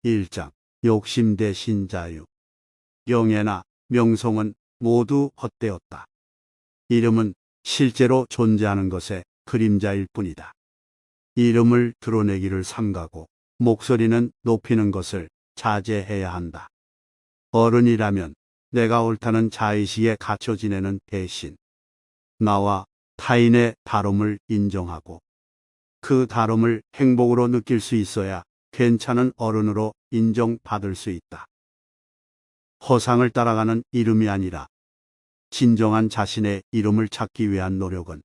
1장 욕심 대신 자유. 명예나 명성은 모두 헛되었다. 이름은 실제로 존재하는 것의 그림자일 뿐이다. 이름을 드러내기를 삼가고 목소리는 높이는 것을 자제해야 한다. 어른이라면 내가 옳다는 자의식에 갇혀 지내는 대신 나와 타인의 다름을 인정하고 그 다름을 행복으로 느낄 수 있어야 괜찮은 어른으로 인정받을 수 있다. 허상을 따라가는 이름이 아니라 진정한 자신의 이름을 찾기 위한 노력은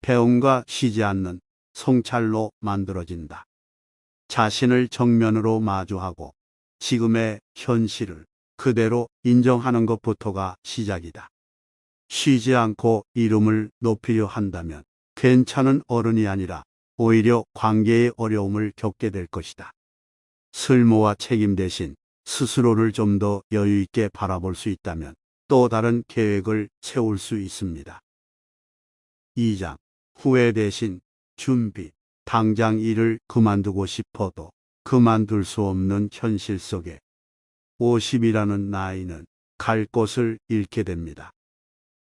배움과 쉬지 않는 성찰로 만들어진다. 자신을 정면으로 마주하고 지금의 현실을 그대로 인정하는 것부터가 시작이다. 쉬지 않고 이름을 높이려 한다면 괜찮은 어른이 아니라 오히려 관계의 어려움을 겪게 될 것이다. 쓸모와 책임 대신 스스로를 좀 더 여유 있게 바라볼 수 있다면 또 다른 계획을 세울 수 있습니다. 2장 후회 대신 준비. 당장 일을 그만두고 싶어도 그만둘 수 없는 현실 속에 50이라는 나이는 갈 곳을 잃게 됩니다.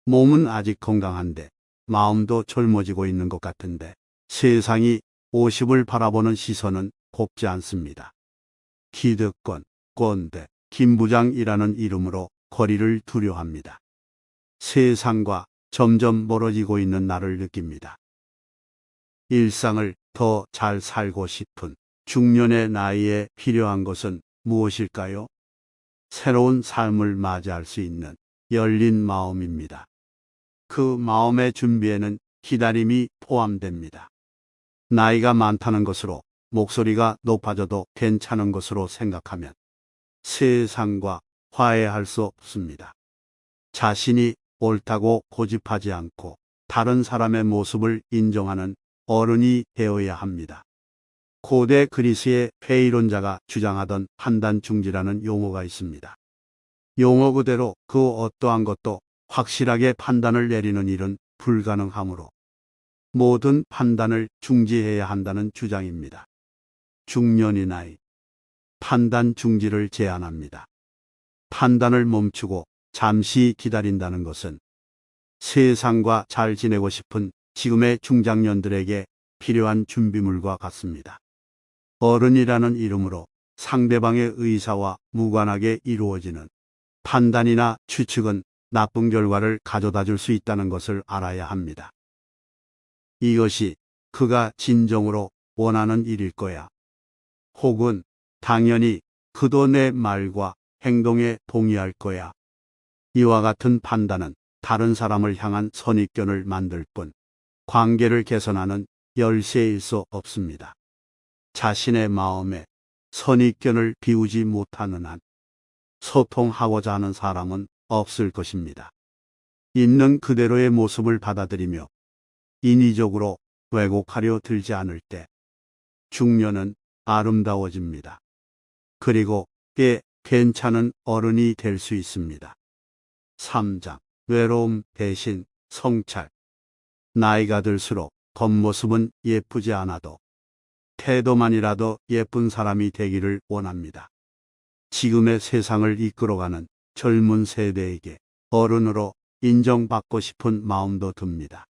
몸은 아직 건강한데 마음도 젊어지고 있는 것 같은데 세상이 50을 바라보는 시선은 곱지 않습니다. 기득권, 꼰대, 김부장이라는 이름으로 거리를 두려 합니다. 세상과 점점 멀어지고 있는 나를 느낍니다. 일상을 더 잘 살고 싶은 중년의 나이에 필요한 것은 무엇일까요? 새로운 삶을 맞이할 수 있는 열린 마음입니다. 그 마음의 준비에는 기다림이 포함됩니다. 나이가 많다는 것으로 목소리가 높아져도 괜찮은 것으로 생각하면 세상과 화해할 수 없습니다. 자신이 옳다고 고집하지 않고 다른 사람의 모습을 인정하는 어른이 되어야 합니다. 고대 그리스의 회의론자가 주장하던 판단중지라는 용어가 있습니다. 용어 그대로 그 어떠한 것도 확실하게 판단을 내리는 일은 불가능하므로 모든 판단을 중지해야 한다는 주장입니다. 중년의 나이, 판단 중지를 제안합니다. 판단을 멈추고 잠시 기다린다는 것은 세상과 잘 지내고 싶은 지금의 중장년들에게 필요한 준비물과 같습니다. 어른이라는 이름으로 상대방의 의사와 무관하게 이루어지는 판단이나 추측은 나쁜 결과를 가져다 줄 수 있다는 것을 알아야 합니다. 이것이 그가 진정으로 원하는 일일 거야. 혹은 당연히 그도 내 말과 행동에 동의할 거야. 이와 같은 판단은 다른 사람을 향한 선입견을 만들 뿐 관계를 개선하는 열쇠일 수 없습니다. 자신의 마음에 선입견을 비우지 못하는 한 소통하고자 하는 사람은 없을 것입니다. 있는 그대로의 모습을 받아들이며 인위적으로 왜곡하려 들지 않을 때 중년은 아름다워집니다. 그리고 꽤 괜찮은 어른이 될 수 있습니다. 3장 외로움 대신 성찰. 나이가 들수록 겉모습은 예쁘지 않아도 태도만이라도 예쁜 사람이 되기를 원합니다. 지금의 세상을 이끌어가는 젊은 세대에게 어른으로 인정받고 싶은 마음도 듭니다.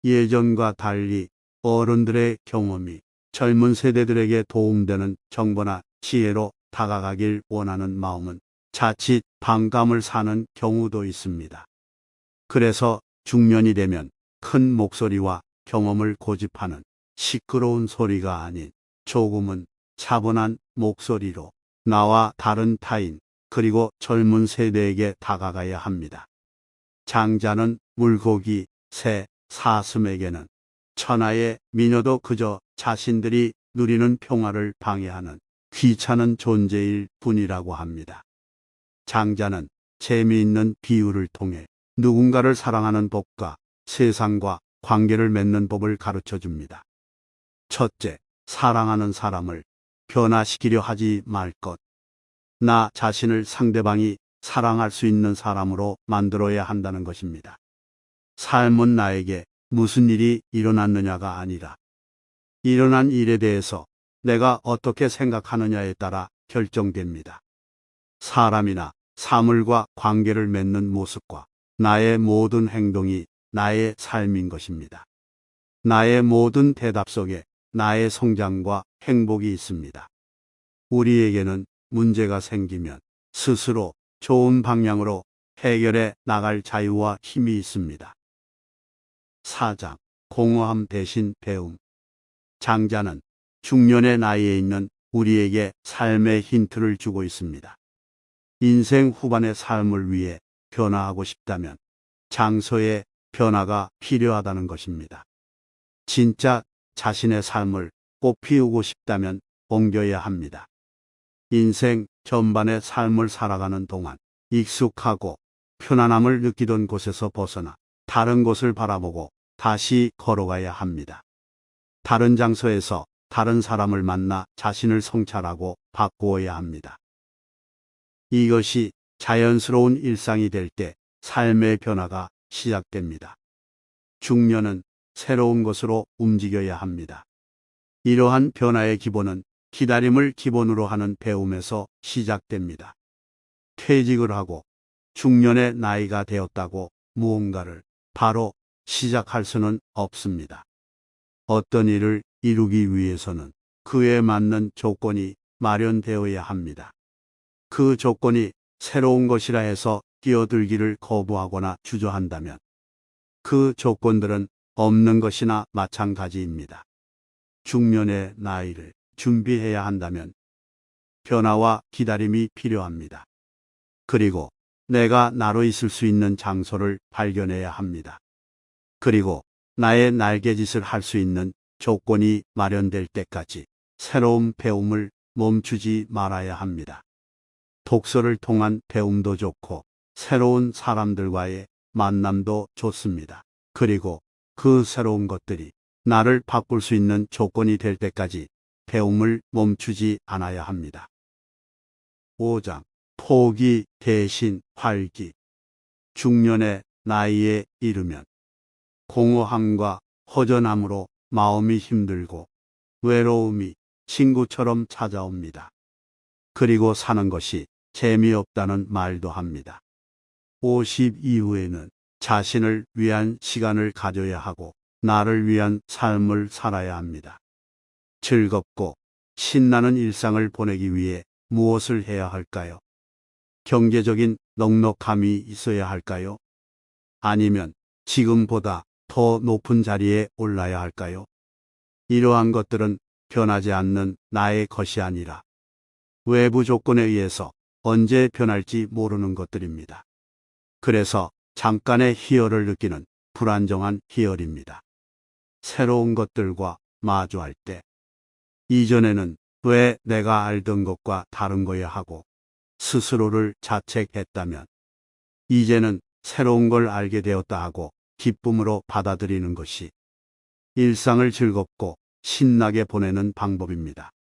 예전과 달리 어른들의 경험이 젊은 세대들에게 도움되는 정보나 지혜로 다가가길 원하는 마음은 자칫 반감을 사는 경우도 있습니다. 그래서 중년이 되면 큰 목소리와 경험을 고집하는 시끄러운 소리가 아닌 조금은 차분한 목소리로 나와 다른 타인 그리고 젊은 세대에게 다가가야 합니다. 장자는 물고기, 새, 사슴에게는 천하의 미녀도 그저 자신들이 누리는 평화를 방해하는 귀찮은 존재일 뿐이라고 합니다. 장자는 재미있는 비유를 통해 누군가를 사랑하는 법과 세상과 관계를 맺는 법을 가르쳐 줍니다. 첫째, 사랑하는 사람을 변화시키려 하지 말 것. 나 자신을 상대방이 사랑할 수 있는 사람으로 만들어야 한다는 것입니다. 삶은 나에게 무슨 일이 일어났느냐가 아니라 일어난 일에 대해서 내가 어떻게 생각하느냐에 따라 결정됩니다. 사람이나 사물과 관계를 맺는 모습과 나의 모든 행동이 나의 삶인 것입니다. 나의 모든 대답 속에 나의 성장과 행복이 있습니다. 우리에게는 문제가 생기면 스스로 좋은 방향으로 해결해 나갈 자유와 힘이 있습니다. 4장 공허함 대신 배움. 장자는 중년의 나이에 있는 우리에게 삶의 힌트를 주고 있습니다. 인생 후반의 삶을 위해 변화하고 싶다면 장소의 변화가 필요하다는 것입니다. 진짜 자신의 삶을 꽃피우고 싶다면 옮겨야 합니다. 인생 전반의 삶을 살아가는 동안 익숙하고 편안함을 느끼던 곳에서 벗어나 다른 곳을 바라보고 다시 걸어가야 합니다. 다른 장소에서 다른 사람을 만나 자신을 성찰하고 바꾸어야 합니다. 이것이 자연스러운 일상이 될 때 삶의 변화가 시작됩니다. 중년은 새로운 것으로 움직여야 합니다. 이러한 변화의 기본은 기다림을 기본으로 하는 배움에서 시작됩니다. 퇴직을 하고 중년의 나이가 되었다고 무언가를 바로 시작할 수는 없습니다. 어떤 일을 이루기 위해서는 그에 맞는 조건이 마련되어야 합니다. 그 조건이 새로운 것이라 해서 끼어들기를 거부하거나 주저한다면 그 조건들은 없는 것이나 마찬가지입니다. 중년의 나이를 준비해야 한다면 변화와 기다림이 필요합니다. 그리고 내가 나로 있을 수 있는 장소를 발견해야 합니다. 그리고 나의 날개짓을 할 수 있는 조건이 마련될 때까지 새로운 배움을 멈추지 말아야 합니다. 독서를 통한 배움도 좋고 새로운 사람들과의 만남도 좋습니다. 그리고 그 새로운 것들이 나를 바꿀 수 있는 조건이 될 때까지 배움을 멈추지 않아야 합니다. 5장 포기 대신 활기. 중년의 나이에 이르면 공허함과 허전함으로 마음이 힘들고 외로움이 친구처럼 찾아옵니다. 그리고 사는 것이 재미없다는 말도 합니다. 50 이후에는 자신을 위한 시간을 가져야 하고 나를 위한 삶을 살아야 합니다. 즐겁고 신나는 일상을 보내기 위해 무엇을 해야 할까요? 경제적인 넉넉함이 있어야 할까요? 아니면 지금보다 더 높은 자리에 올라야 할까요? 이러한 것들은 변하지 않는 나의 것이 아니라 외부 조건에 의해서 언제 변할지 모르는 것들입니다. 그래서 잠깐의 희열을 느끼는 불안정한 희열입니다. 새로운 것들과 마주할 때 이전에는 왜 내가 알던 것과 다른 거야 하고 스스로를 자책했다면 이제는 새로운 걸 알게 되었다 하고 기쁨으로 받아들이는 것이 일상을 즐겁고 신나게 보내는 방법입니다.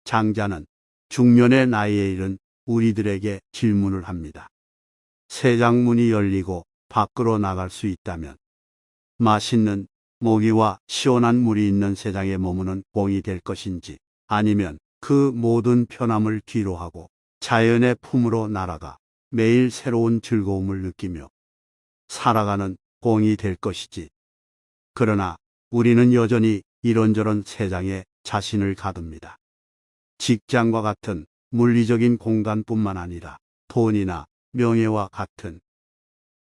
장자는 중년의 나이에 이른 우리들에게 질문을 합니다. 세장문이 열리고 밖으로 나갈 수 있다면 맛있는 모기와 시원한 물이 있는 세상에 머무는 꽁이 될 것인지 아니면 그 모든 편함을 뒤로하고 자연의 품으로 날아가 매일 새로운 즐거움을 느끼며 살아가는 꽁이 될 것이지. 그러나 우리는 여전히 이런저런 세상에 자신을 가둡니다. 직장과 같은 물리적인 공간뿐만 아니라 돈이나 명예와 같은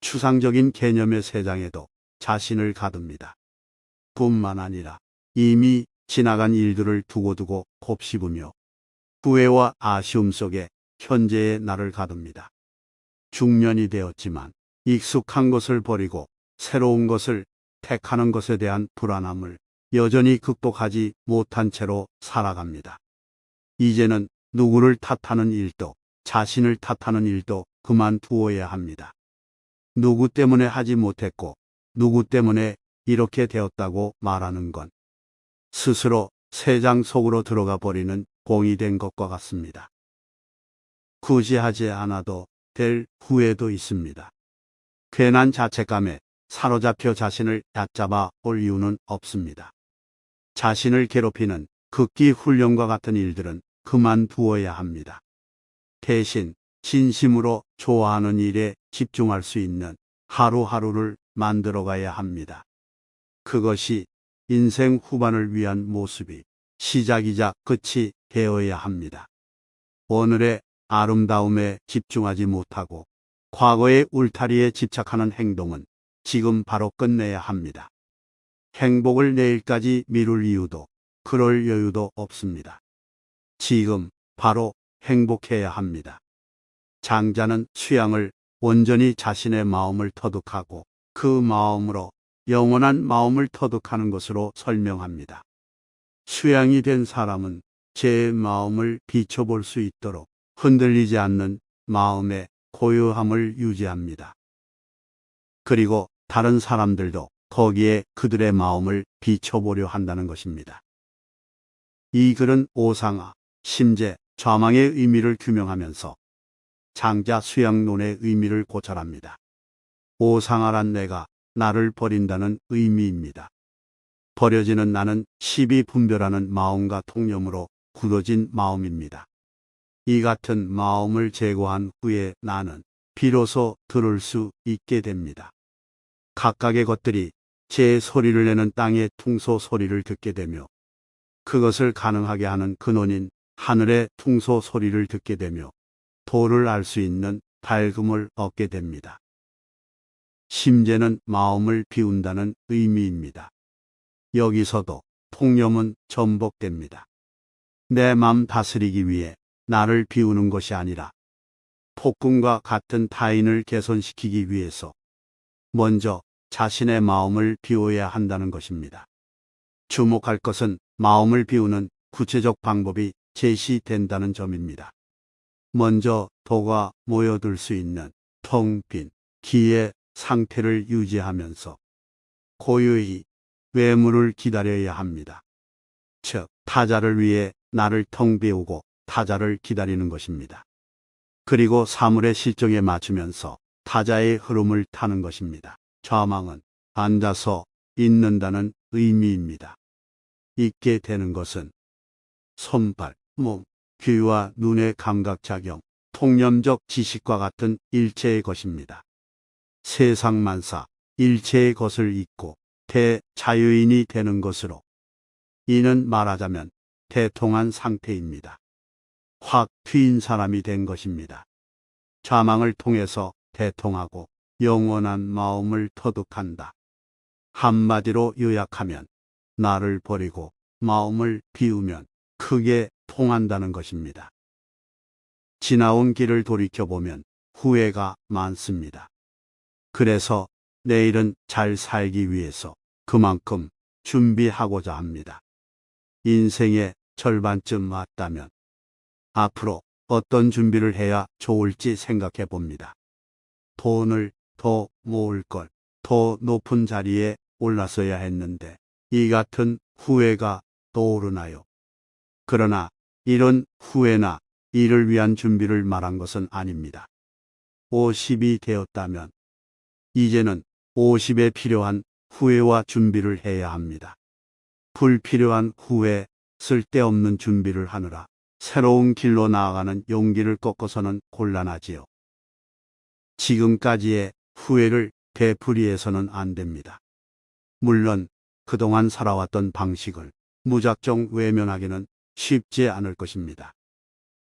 추상적인 개념의 세상에도 자신을 가둡니다. 뿐만 아니라 이미 지나간 일들을 두고두고 곱씹으며 후회와 아쉬움 속에 현재의 나를 가둡니다. 중년이 되었지만 익숙한 것을 버리고 새로운 것을 택하는 것에 대한 불안함을 여전히 극복하지 못한 채로 살아갑니다. 이제는 누구를 탓하는 일도 자신을 탓하는 일도 그만두어야 합니다. 누구 때문에 하지 못했고 누구 때문에 이렇게 되었다고 말하는 건 스스로 새장 속으로 들어가 버리는 공이 된 것과 같습니다. 굳이 하지 않아도 될 후회도 있습니다. 괜한 자책감에 사로잡혀 자신을 얕잡아 올 이유는 없습니다. 자신을 괴롭히는 극기 훈련과 같은 일들은 그만두어야 합니다. 대신 진심으로 좋아하는 일에 집중할 수 있는 하루하루를 만들어가야 합니다. 그것이 인생 후반을 위한 모습이 시작이자 끝이 되어야 합니다. 오늘의 아름다움에 집중하지 못하고 과거의 울타리에 집착하는 행동은 지금 바로 끝내야 합니다. 행복을 내일까지 미룰 이유도 그럴 여유도 없습니다. 지금 바로 행복해야 합니다. 장자는 수양을 온전히 자신의 마음을 터득하고 그 마음으로 영원한 마음을 터득하는 것으로 설명합니다. 수양이 된 사람은 제 마음을 비춰볼 수 있도록 흔들리지 않는 마음의 고요함을 유지합니다. 그리고 다른 사람들도 거기에 그들의 마음을 비춰보려 한다는 것입니다. 이 글은 오상아, 심재, 좌망의 의미를 규명하면서 장자 수양론의 의미를 고찰합니다. 오상아란 내가 나를 버린다는 의미입니다. 버려지는 나는 십이 분별하는 마음과 통념으로 굳어진 마음입니다. 이 같은 마음을 제거한 후에 나는 비로소 들을 수 있게 됩니다. 각각의 것들이 제 소리를 내는 땅의 퉁소 소리를 듣게 되며 그것을 가능하게 하는 근원인 하늘의 퉁소 소리를 듣게 되며 도를 알 수 있는 밝음을 얻게 됩니다. 심재는 마음을 비운다는 의미입니다. 여기서도 통념은 전복됩니다. 내 맘 다스리기 위해 나를 비우는 것이 아니라 폭군과 같은 타인을 개선시키기 위해서 먼저 자신의 마음을 비워야 한다는 것입니다. 주목할 것은 마음을 비우는 구체적 방법이 제시된다는 점입니다. 먼저 도가 모여들 수 있는 텅 빈 기의 상태를 유지하면서 고요히 외물을 기다려야 합니다. 즉, 타자를 위해 나를 텅 비우고 타자를 기다리는 것입니다. 그리고 사물의 실정에 맞추면서 타자의 흐름을 타는 것입니다. 좌망은 앉아서 있는다는 의미입니다. 있게 되는 것은 손발, 몸, 귀와 눈의 감각작용, 통념적 지식과 같은 일체의 것입니다. 세상만사, 일체의 것을 잊고 대자유인이 되는 것으로 이는 말하자면 대통한 상태입니다. 확 트인 사람이 된 것입니다. 좌망을 통해서 대통하고 영원한 마음을 터득한다. 한마디로 요약하면 나를 버리고 마음을 비우면 크게 통한다는 것입니다. 지나온 길을 돌이켜보면 후회가 많습니다. 그래서 내일은 잘 살기 위해서 그만큼 준비하고자 합니다. 인생의 절반쯤 왔다면 앞으로 어떤 준비를 해야 좋을지 생각해 봅니다. 돈을 더 모을 걸, 더 높은 자리에 올랐어야 했는데 이 같은 후회가 떠오르나요? 그러나 이런 후회나 이를 위한 준비를 말한 것은 아닙니다. 50이 되었다면 이제는 50에 필요한 후회와 준비를 해야 합니다. 불필요한 후회, 쓸데없는 준비를 하느라 새로운 길로 나아가는 용기를 꺾어서는 곤란하지요. 지금까지의 후회를 되풀이해서는 안 됩니다. 물론 그동안 살아왔던 방식을 무작정 외면하기는 쉽지 않을 것입니다.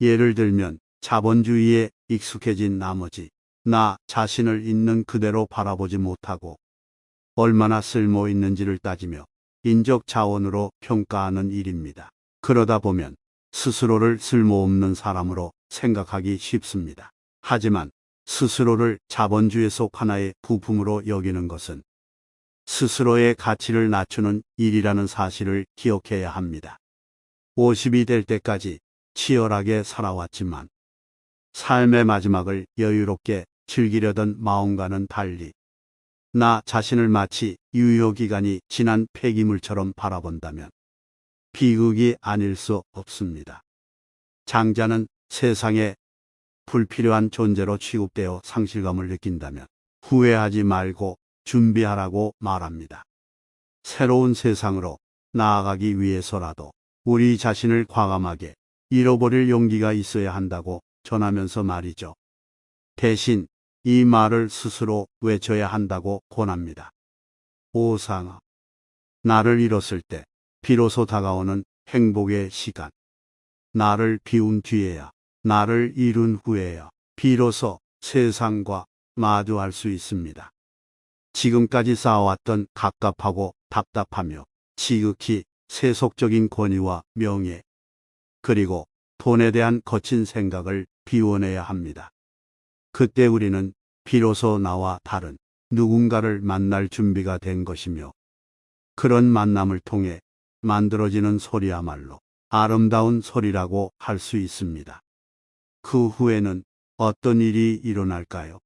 예를 들면 자본주의에 익숙해진 나머지 나 자신을 있는 그대로 바라보지 못하고 얼마나 쓸모 있는지를 따지며 인적 자원으로 평가하는 일입니다. 그러다 보면 스스로를 쓸모없는 사람으로 생각하기 쉽습니다. 하지만 스스로를 자본주의 속 하나의 부품으로 여기는 것은 스스로의 가치를 낮추는 일이라는 사실을 기억해야 합니다. 50이 될 때까지 치열하게 살아왔지만 삶의 마지막을 여유롭게 즐기려던 마음과는 달리 나 자신을 마치 유효기간이 지난 폐기물처럼 바라본다면 비극이 아닐 수 없습니다. 장자는 세상에 불필요한 존재로 취급되어 상실감을 느낀다면 후회하지 말고 준비하라고 말합니다. 새로운 세상으로 나아가기 위해서라도 우리 자신을 과감하게 잃어버릴 용기가 있어야 한다고 전하면서 말이죠. 대신 이 말을 스스로 외쳐야 한다고 권합니다. 오상아. 나를 잃었을 때 비로소 다가오는 행복의 시간. 나를 비운 뒤에야, 나를 잃은 후에야 비로소 세상과 마주할 수 있습니다. 지금까지 쌓아왔던 갑갑하고 답답하며 지극히 세속적인 권위와 명예, 그리고 돈에 대한 거친 생각을 비워내야 합니다. 그때 우리는 비로소 나와 다른 누군가를 만날 준비가 된 것이며, 그런 만남을 통해 만들어지는 소리야말로 아름다운 소리라고 할 수 있습니다. 그 후에는 어떤 일이 일어날까요?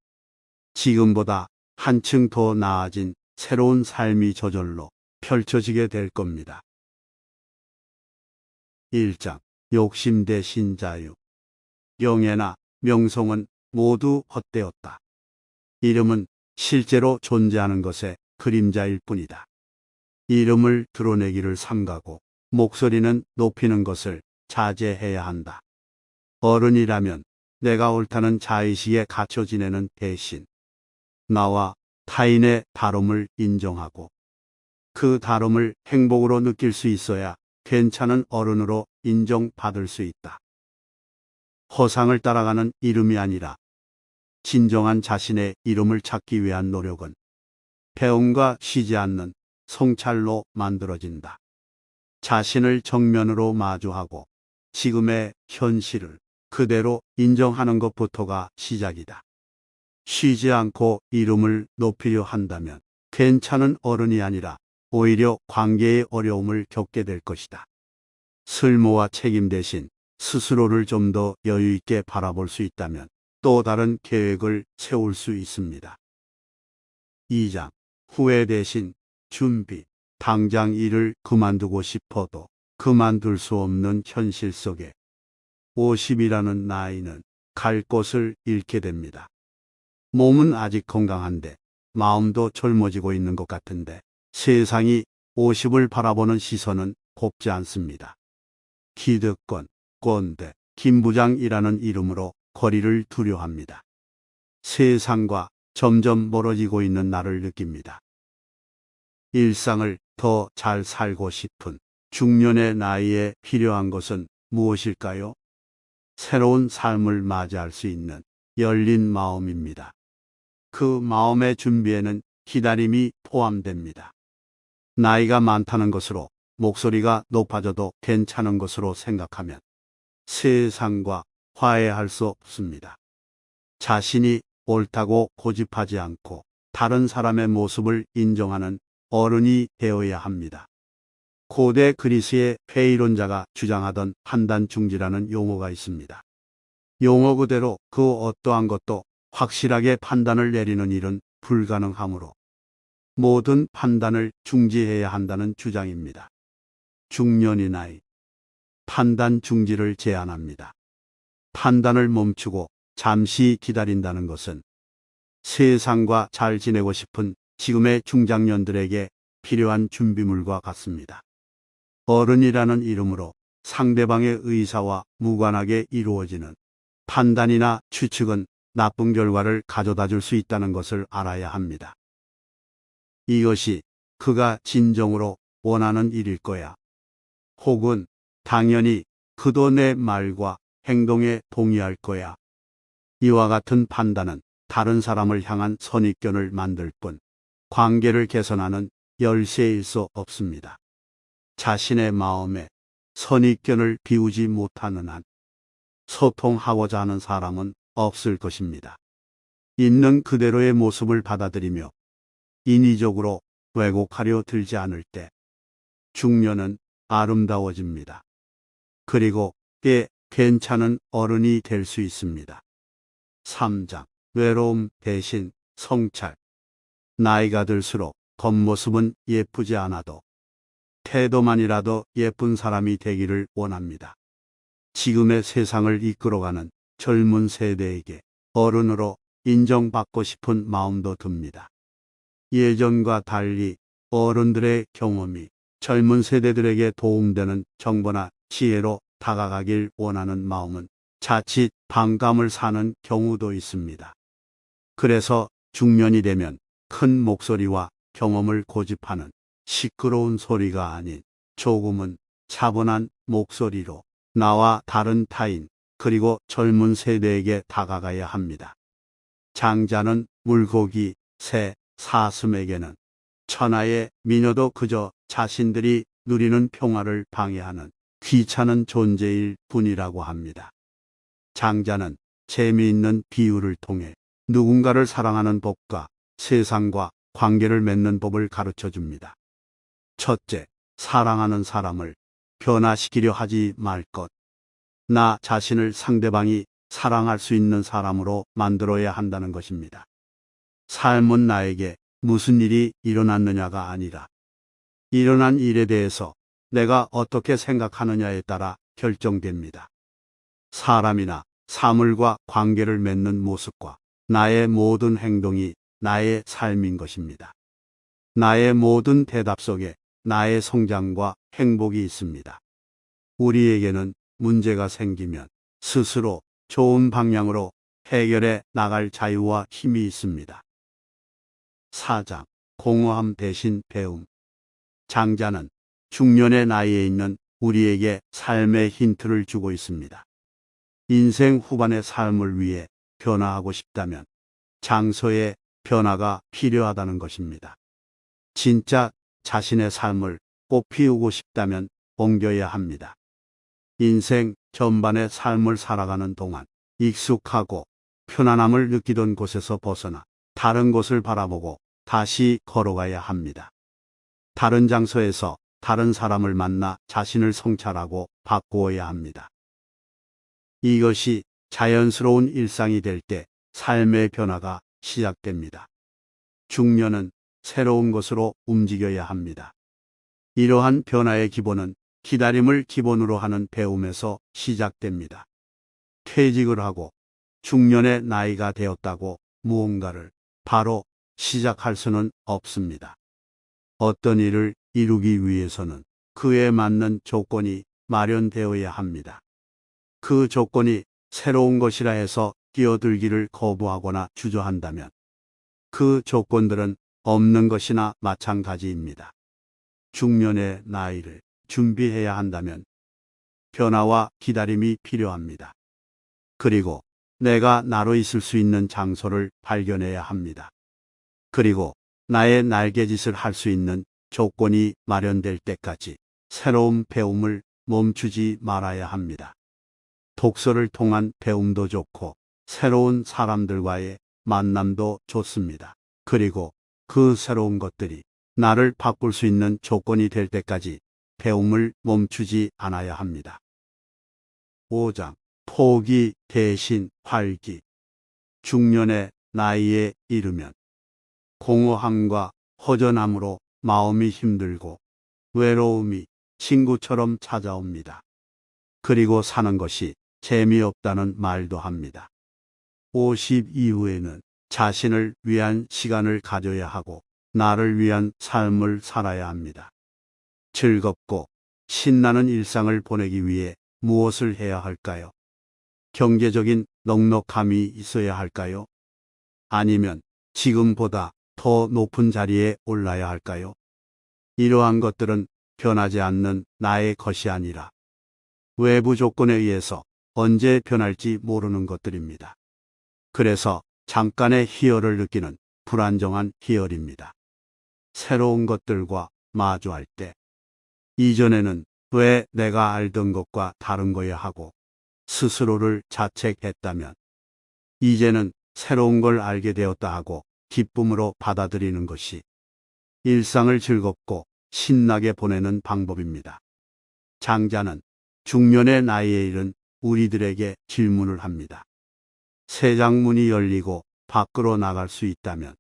지금보다 한층 더 나아진 새로운 삶이 저절로 펼쳐지게 될 겁니다. 1장. 욕심 대신 자유. 명예나 명성은 모두 헛되었다. 이름은 실제로 존재하는 것의 그림자일 뿐이다. 이름을 드러내기를 삼가고 목소리는 높이는 것을 자제해야 한다. 어른이라면 내가 옳다는 자의식에 갇혀 지내는 대신 나와 타인의 다름을 인정하고 그 다름을 행복으로 느낄 수 있어야 괜찮은 어른으로 인정받을 수 있다. 허상을 따라가는 이름이 아니라 진정한 자신의 이름을 찾기 위한 노력은 배움과 쉬지 않는 성찰로 만들어진다. 자신을 정면으로 마주하고 지금의 현실을 그대로 인정하는 것부터가 시작이다. 쉬지 않고 이름을 높이려 한다면 괜찮은 어른이 아니라 오히려 관계의 어려움을 겪게 될 것이다. 쓸모와 책임 대신 스스로를 좀 더 여유 있게 바라볼 수 있다면 또 다른 계획을 세울 수 있습니다. 2장. 후회 대신 준비. 당장 일을 그만두고 싶어도 그만둘 수 없는 현실 속에 50이라는 나이는 갈 곳을 잃게 됩니다. 몸은 아직 건강한데 마음도 젊어지고 있는 것 같은데 세상이 50을 바라보는 시선은 곱지 않습니다. 기득권, 꼰대, 김부장이라는 이름으로 거리를 두려 합니다. 세상과 점점 멀어지고 있는 나를 느낍니다. 일상을 더 잘 살고 싶은 중년의 나이에 필요한 것은 무엇일까요? 새로운 삶을 맞이할 수 있는 열린 마음입니다. 그 마음의 준비에는 기다림이 포함됩니다. 나이가 많다는 것으로 목소리가 높아져도 괜찮은 것으로 생각하면 세상과 화해할 수 없습니다. 자신이 옳다고 고집하지 않고 다른 사람의 모습을 인정하는 어른이 되어야 합니다. 고대 그리스의 회의론자가 주장하던 판단중지라는 용어가 있습니다. 용어 그대로 그 어떠한 것도 확실하게 판단을 내리는 일은 불가능하므로 모든 판단을 중지해야 한다는 주장입니다. 중년의 나이. 판단 중지를 제안합니다. 판단을 멈추고 잠시 기다린다는 것은 세상과 잘 지내고 싶은 지금의 중장년들에게 필요한 준비물과 같습니다. 어른이라는 이름으로 상대방의 의사와 무관하게 이루어지는 판단이나 추측은 나쁜 결과를 가져다 줄 수 있다는 것을 알아야 합니다. 이것이 그가 진정으로 원하는 일일 거야. 혹은 당연히 그도 내 말과 행동에 동의할 거야. 이와 같은 판단은 다른 사람을 향한 선입견을 만들 뿐 관계를 개선하는 열쇠일 수 없습니다. 자신의 마음에 선입견을 비우지 못하는 한 소통하고자 하는 사람은 없을 것입니다. 있는 그대로의 모습을 받아들이며 인위적으로 왜곡하려 들지 않을 때 중년은 아름다워집니다. 그리고 꽤 괜찮은 어른이 될 수 있습니다. 3장. 외로움 대신 성찰. 나이가 들수록 겉모습은 예쁘지 않아도 태도만이라도 예쁜 사람이 되기를 원합니다. 지금의 세상을 이끌어가는 젊은 세대에게 어른으로 인정받고 싶은 마음도 듭니다. 예전과 달리 어른들의 경험이 젊은 세대들에게 도움되는 정보나 지혜로 다가가길 원하는 마음은 자칫 반감을 사는 경우도 있습니다. 그래서 중년이 되면 큰 목소리와 경험을 고집하는 시끄러운 소리가 아닌 조금은 차분한 목소리로 나와 다른 타인 그리고 젊은 세대에게 다가가야 합니다. 장자는 물고기, 새, 사슴에게는 천하의 미녀도 그저 자신들이 누리는 평화를 방해하는 귀찮은 존재일 뿐이라고 합니다. 장자는 재미있는 비유를 통해 누군가를 사랑하는 법과 세상과 관계를 맺는 법을 가르쳐 줍니다. 첫째, 사랑하는 사람을 변화시키려 하지 말 것. 나 자신을 상대방이 사랑할 수 있는 사람으로 만들어야 한다는 것입니다. 삶은 나에게 무슨 일이 일어났느냐가 아니라 일어난 일에 대해서 내가 어떻게 생각하느냐에 따라 결정됩니다. 사람이나 사물과 관계를 맺는 모습과 나의 모든 행동이 나의 삶인 것입니다. 나의 모든 대답 속에 나의 성장과 행복이 있습니다. 우리에게는 문제가 생기면 스스로 좋은 방향으로 해결해 나갈 자유와 힘이 있습니다. 4장 공허함 대신 배움. 장자는 중년의 나이에 있는 우리에게 삶의 힌트를 주고 있습니다. 인생 후반의 삶을 위해 변화하고 싶다면 장소의 변화가 필요하다는 것입니다. 진짜 자신의 삶을 꽃피우고 싶다면 옮겨야 합니다. 인생 전반의 삶을 살아가는 동안 익숙하고 편안함을 느끼던 곳에서 벗어나 다른 곳을 바라보고 다시 걸어가야 합니다. 다른 장소에서 다른 사람을 만나 자신을 성찰하고 바꾸어야 합니다. 이것이 자연스러운 일상이 될 때 삶의 변화가 시작됩니다. 중년은 새로운 것으로 움직여야 합니다. 이러한 변화의 기본은 기다림을 기본으로 하는 배움에서 시작됩니다. 퇴직을 하고 중년의 나이가 되었다고 무언가를 바로 시작할 수는 없습니다. 어떤 일을 이루기 위해서는 그에 맞는 조건이 마련되어야 합니다. 그 조건이 새로운 것이라 해서 뛰어들기를 거부하거나 주저한다면 그 조건들은 없는 것이나 마찬가지입니다. 중년의 나이를 준비해야 한다면 변화와 기다림이 필요합니다. 그리고 내가 나로 있을 수 있는 장소를 발견해야 합니다. 그리고 나의 날개짓을 할 수 있는 조건이 마련될 때까지 새로운 배움을 멈추지 말아야 합니다. 독서를 통한 배움도 좋고 새로운 사람들과의 만남도 좋습니다. 그리고 그 새로운 것들이 나를 바꿀 수 있는 조건이 될 때까지 배움을 멈추지 않아야 합니다. 5장 포기 대신 활기. 중년의 나이에 이르면 공허함과 허전함으로 마음이 힘들고 외로움이 친구처럼 찾아옵니다. 그리고 사는 것이 재미없다는 말도 합니다. 50 이후에는 자신을 위한 시간을 가져야 하고 나를 위한 삶을 살아야 합니다. 즐겁고 신나는 일상을 보내기 위해 무엇을 해야 할까요? 경제적인 넉넉함이 있어야 할까요? 아니면 지금보다 더 높은 자리에 올라야 할까요? 이러한 것들은 변하지 않는 나의 것이 아니라 외부 조건에 의해서 언제 변할지 모르는 것들입니다. 그래서 잠깐의 희열을 느끼는 불안정한 희열입니다. 새로운 것들과 마주할 때 이전에는 왜 내가 알던 것과 다른 거야 하고 스스로를 자책했다면 이제는 새로운 걸 알게 되었다 하고 기쁨으로 받아들이는 것이 일상을 즐겁고 신나게 보내는 방법입니다. 장자는 중년의 나이에 이른 우리들에게 질문을 합니다. 세장문이 열리고 밖으로 나갈 수 있다면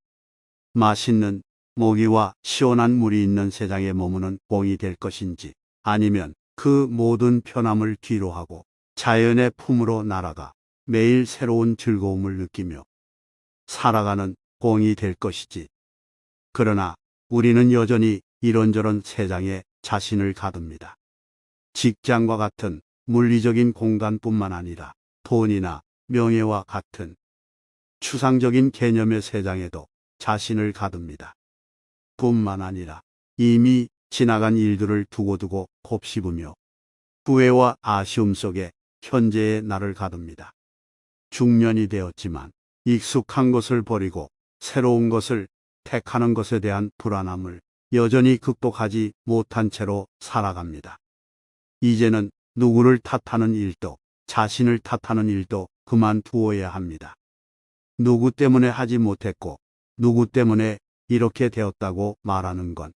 맛있는 모기와 시원한 물이 있는 세상에 머무는 공이 될 것인지 아니면 그 모든 편함을 뒤로하고 자연의 품으로 날아가 매일 새로운 즐거움을 느끼며 살아가는 공이 될 것이지. 그러나 우리는 여전히 이런저런 세상에 자신을 가둡니다. 직장과 같은 물리적인 공간뿐만 아니라 돈이나 명예와 같은 추상적인 개념의 세상에도 자신을 가둡니다. 뿐만 아니라 이미 지나간 일들을 두고두고 곱씹으며 후회와 아쉬움 속에 현재의 나를 가둡니다. 중년이 되었지만 익숙한 것을 버리고 새로운 것을 택하는 것에 대한 불안함을 여전히 극복하지 못한 채로 살아갑니다. 이제는 누구를 탓하는 일도 자신을 탓하는 일도 그만두어야 합니다. 누구 때문에 하지 못했고 누구 때문에 이렇게 되었다고 말하는 건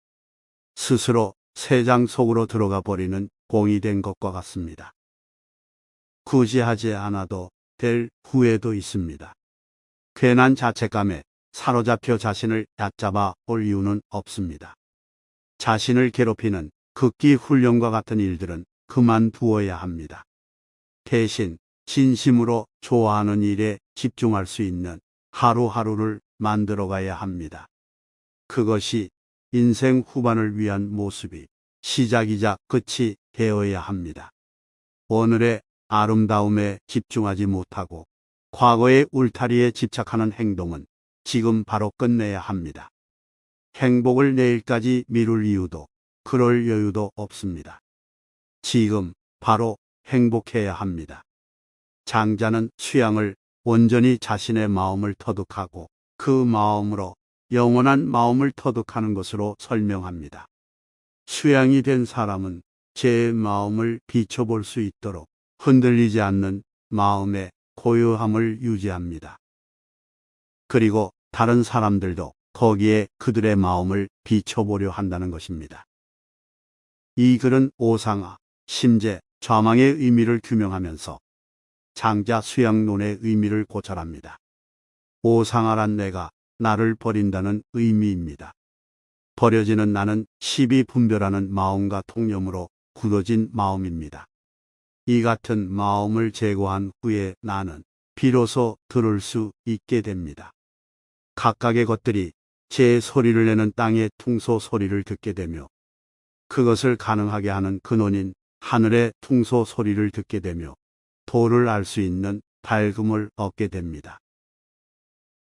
스스로 새장 속으로 들어가 버리는 공이 된 것과 같습니다. 굳이 하지 않아도 될 후회도 있습니다. 괜한 자책감에 사로잡혀 자신을 얕잡아 올 이유는 없습니다. 자신을 괴롭히는 극기 훈련과 같은 일들은 그만두어야 합니다. 대신 진심으로 좋아하는 일에 집중할 수 있는 하루하루를 만들어가야 합니다. 그것이 인생 후반을 위한 모습이 시작이자 끝이 되어야 합니다. 오늘의 아름다움에 집중하지 못하고 과거의 울타리에 집착하는 행동은 지금 바로 끝내야 합니다. 행복을 내일까지 미룰 이유도 그럴 여유도 없습니다. 지금 바로 행복해야 합니다. 장자는 수양을 온전히 자신의 마음을 터득하고 그 마음으로 영원한 마음을 터득하는 것으로 설명합니다. 수양이 된 사람은 제 마음을 비춰볼 수 있도록 흔들리지 않는 마음의 고요함을 유지합니다. 그리고 다른 사람들도 거기에 그들의 마음을 비춰보려 한다는 것입니다. 이 글은 오상아, 심재, 좌망의 의미를 규명하면서 장자 수양론의 의미를 고찰합니다. 오상아란 내가 나를 버린다는 의미입니다. 버려지는 나는 십이 분별하는 마음과 통념으로 굳어진 마음입니다. 이 같은 마음을 제거한 후에 나는 비로소 들을 수 있게 됩니다. 각각의 것들이 제 소리를 내는 땅의 퉁소 소리를 듣게 되며 그것을 가능하게 하는 근원인 하늘의 퉁소 소리를 듣게 되며 도를 알 수 있는 밝음을 얻게 됩니다.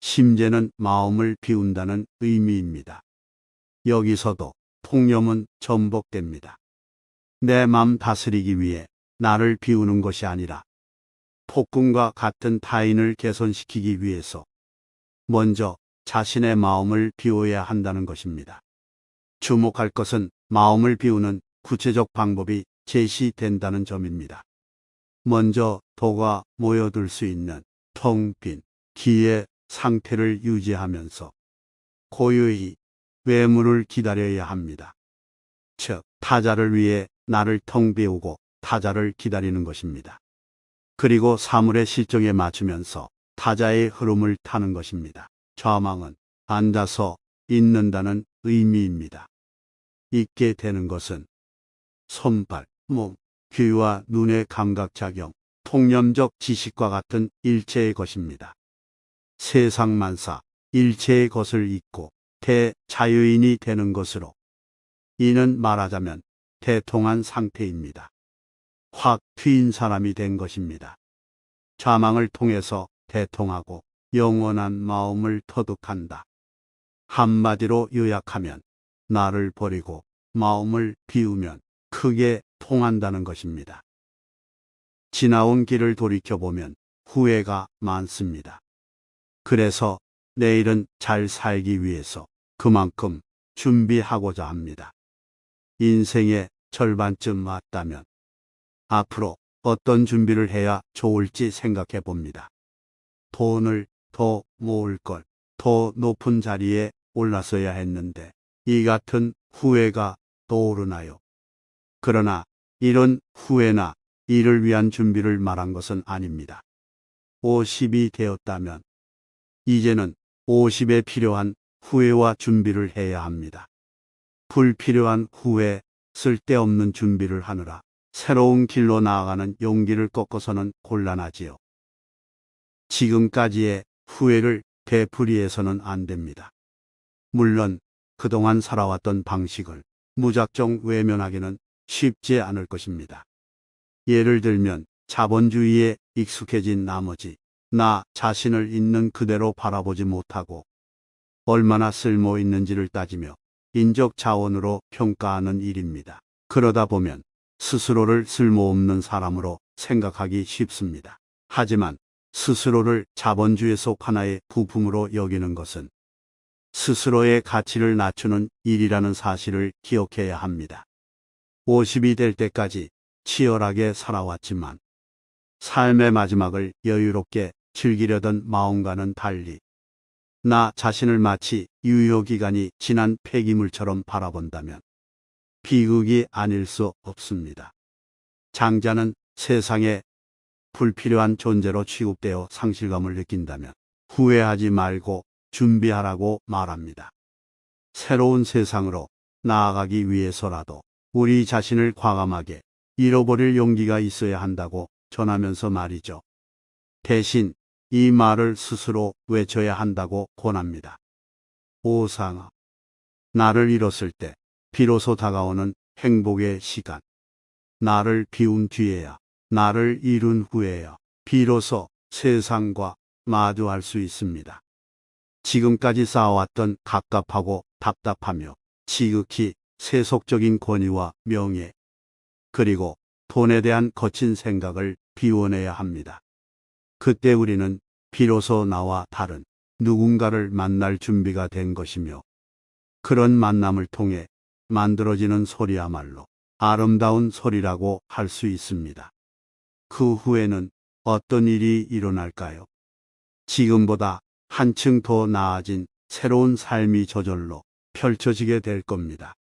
심재는 마음을 비운다는 의미입니다. 여기서도 통념은 전복됩니다. 내 맘 다스리기 위해 나를 비우는 것이 아니라 폭군과 같은 타인을 개선시키기 위해서 먼저 자신의 마음을 비워야 한다는 것입니다. 주목할 것은 마음을 비우는 구체적 방법이 제시된다는 점입니다. 먼저 도가 모여들 수 있는 텅 빈 기의 상태를 유지하면서 고요히 외물을 기다려야 합니다. 즉, 타자를 위해 나를 텅 비우고 타자를 기다리는 것입니다. 그리고 사물의 실정에 맞추면서 타자의 흐름을 타는 것입니다. 좌망은 앉아서 있는다는 의미입니다. 있게 되는 것은 손발, 몸, 귀와 눈의 감각작용, 통념적 지식과 같은 일체의 것입니다. 세상만사, 일체의 것을 잊고 대자유인이 되는 것으로 이는 말하자면 대통한 상태입니다. 확 트인 사람이 된 것입니다. 좌망을 통해서 대통하고 영원한 마음을 터득한다. 한마디로 요약하면 나를 버리고 마음을 비우면 크게 통한다는 것입니다. 지나온 길을 돌이켜보면 후회가 많습니다. 그래서 내일은 잘 살기 위해서 그만큼 준비하고자 합니다. 인생의 절반쯤 왔다면 앞으로 어떤 준비를 해야 좋을지 생각해 봅니다. 돈을 더 모을 걸, 더 높은 자리에 올랐어야 했는데 이 같은 후회가 떠오르나요? 그러나 이런 후회나 이를 위한 준비를 말한 것은 아닙니다. 50이 되었다면 이제는 50에 필요한 후회와 준비를 해야 합니다. 불필요한 후회, 쓸데없는 준비를 하느라 새로운 길로 나아가는 용기를 꺾어서는 곤란하지요. 지금까지의 후회를 되풀이해서는 안 됩니다. 물론 그동안 살아왔던 방식을 무작정 외면하기는 쉽지 않을 것입니다. 예를 들면 자본주의에 익숙해진 나머지 나 자신을 있는 그대로 바라보지 못하고 얼마나 쓸모 있는지를 따지며 인적 자원으로 평가하는 일입니다. 그러다 보면 스스로를 쓸모없는 사람으로 생각하기 쉽습니다. 하지만 스스로를 자본주의 속 하나의 부품으로 여기는 것은 스스로의 가치를 낮추는 일이라는 사실을 기억해야 합니다. 50이 될 때까지 치열하게 살아왔지만 삶의 마지막을 여유롭게 즐기려던 마음과는 달리 나 자신을 마치 유효기간이 지난 폐기물처럼 바라본다면 비극이 아닐 수 없습니다. 장자는 세상에 불필요한 존재로 취급되어 상실감을 느낀다면 후회하지 말고 준비하라고 말합니다. 새로운 세상으로 나아가기 위해서라도 우리 자신을 과감하게 잃어버릴 용기가 있어야 한다고 전하면서 말이죠. 대신 이 말을 스스로 외쳐야 한다고 권합니다. 오상아, 나를 잃었을 때 비로소 다가오는 행복의 시간. 나를 비운 뒤에야, 나를 잃은 후에야 비로소 세상과 마주할 수 있습니다. 지금까지 쌓아왔던 갑갑하고 답답하며 지극히 세속적인 권위와 명예, 그리고 돈에 대한 거친 생각을 비워내야 합니다. 그때 우리는 비로소 나와 다른 누군가를 만날 준비가 된 것이며 그런 만남을 통해 만들어지는 소리야말로 아름다운 소리라고 할 수 있습니다. 그 후에는 어떤 일이 일어날까요? 지금보다 한층 더 나아진 새로운 삶이 저절로 펼쳐지게 될 겁니다.